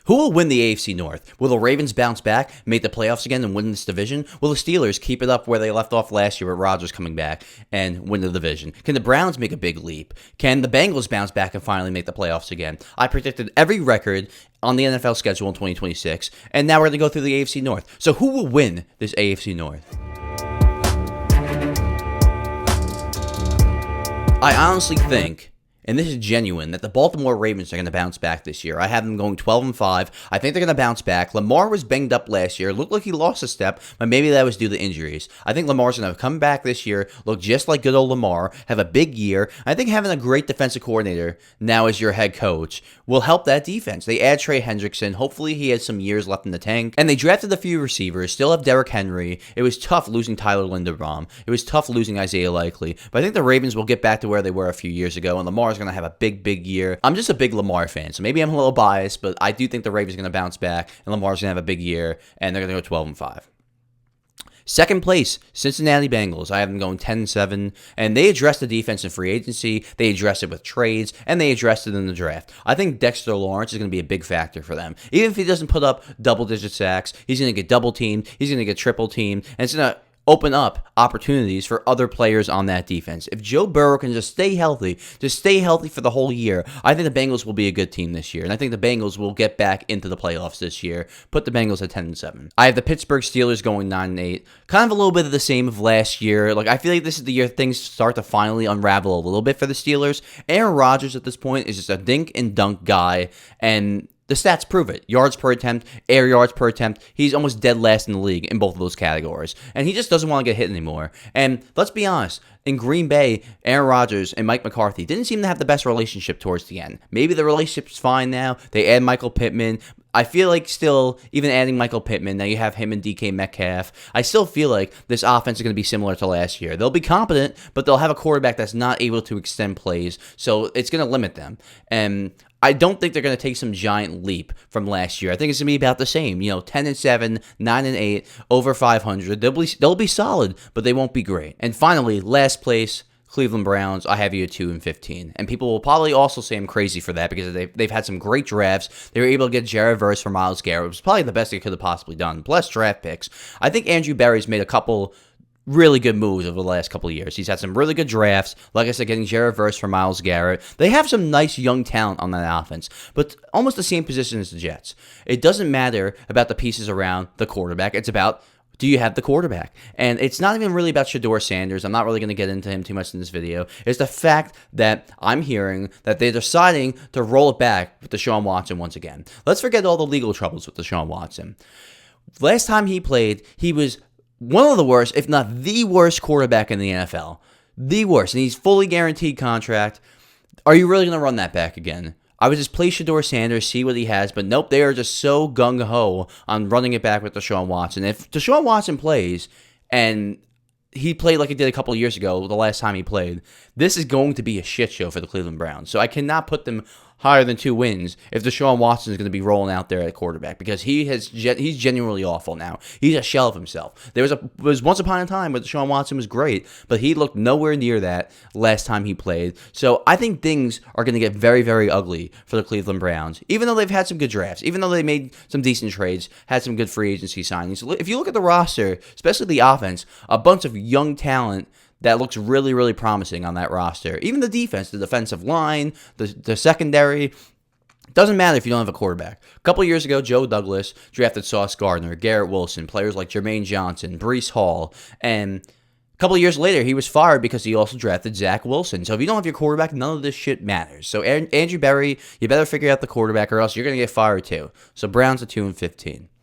Who will win the AFC North? Will the Ravens bounce back, make the playoffs again, and win this division? Will the Steelers keep it up where they left off last year with Rodgers coming back and win the division? Can the Browns make a big leap? Can the Bengals bounce back and finally make the playoffs again? I predicted every record on the NFL schedule in 2026, and now we're going to go through the AFC North. So who will win this AFC North? I honestly think, and this is genuine, that the Baltimore Ravens are going to bounce back this year. I have them going 12-5. I think they're going to bounce back. Lamar was banged up last year. Looked like he lost a step, but maybe that was due to injuries. I think Lamar's going to come back this year, look just like good old Lamar, have a big year. I think having a great defensive coordinator now as your head coach will help that defense. They add Trey Hendrickson. Hopefully he has some years left in the tank. And they drafted a few receivers. Still have Derrick Henry. It was tough losing Tyler Linderbaum. It was tough losing Isaiah Likely. But I think the Ravens will get back to where they were a few years ago, and Lamar's going to have a big year. I'm just a big Lamar fan, so maybe I'm a little biased, but I do think the Ravens are going to bounce back, and Lamar's going to have a big year, and they're going to go 12-5. Second place, Cincinnati Bengals. I have them going 10-7, and they addressed the defense in free agency, they addressed it with trades, and they addressed it in the draft. I think Dexter Lawrence is going to be a big factor for them. Even if he doesn't put up double-digit sacks, he's going to get double-teamed, he's going to get triple-teamed, and it's going to open up opportunities for other players on that defense. If Joe Burrow can just stay healthy for the whole year, I think the Bengals will be a good team this year. And I think the Bengals will get back into the playoffs this year. Put the Bengals at 10-7. I have the Pittsburgh Steelers going 9-8. Kind of a little bit of the same of last year. Like, I feel like this is the year things start to finally unravel a little bit for the Steelers. Aaron Rodgers at this point is just a dink and dunk guy, and the stats prove it. Yards per attempt, air yards per attempt. He's almost dead last in the league in both of those categories. And he just doesn't want to get hit anymore. And let's be honest, in Green Bay, Aaron Rodgers and Mike McCarthy didn't seem to have the best relationship towards the end. Maybe the relationship's fine now. They add Michael Pittman. I feel like still, even adding Michael Pittman, now you have him and DK Metcalf. I still feel like this offense is going to be similar to last year. They'll be competent, but they'll have a quarterback that's not able to extend plays, so it's going to limit them. And I don't think they're going to take some giant leap from last year. I think it's going to be about the same. 10-7, 9-8, over 500. They'll be solid, but they won't be great. And finally, last place, Cleveland Browns. I have you at 2-15. And people will probably also say I'm crazy for that because they've had some great drafts. They were able to get Jared Verse for Myles Garrett. It was probably the best they could have possibly done. Plus draft picks. I think Andrew Berry's made a couple really good moves over the last couple of years. He's had some really good drafts. Like I said, getting Jared Verse for Myles Garrett. They have some nice young talent on that offense, but almost the same position as the Jets. It doesn't matter about the pieces around the quarterback. It's about, do you have the quarterback? And it's not even really about Shedeur Sanders. I'm not really going to get into him too much in this video. It's the fact that I'm hearing that they're deciding to roll it back with Deshaun Watson once again. Let's forget all the legal troubles with Deshaun Watson. Last time he played, he was one of the worst, if not the worst quarterback in the NFL. The worst. And he's fully guaranteed contract. Are you really going to run that back again? I would just play Shedeur Sanders, see what he has, but nope, they are just so gung-ho on running it back with Deshaun Watson. If Deshaun Watson plays, and he played like he did a couple of years ago, the last time he played, this is going to be a shit show for the Cleveland Browns. So I cannot put them higher than 2 wins if Deshaun Watson is going to be rolling out there at quarterback, because he's genuinely awful now. He's a shell of himself. There was once upon a time where Deshaun Watson was great, but he looked nowhere near that last time he played. So I think things are going to get very, very ugly for the Cleveland Browns, even though they've had some good drafts, even though they made some decent trades, had some good free agency signings. If you look at the roster, especially the offense, a bunch of young talent that looks really, really promising on that roster. Even the defense, the defensive line, the secondary. Doesn't matter if you don't have a quarterback. A couple years ago, Joe Douglas drafted Sauce Gardner, Garrett Wilson, players like Jermaine Johnson, Breece Hall, and a couple of years later, he was fired because he also drafted Zach Wilson. So if you don't have your quarterback, none of this shit matters. So Andrew Berry, you better figure out the quarterback or else you're going to get fired too. So Browns at 2-15.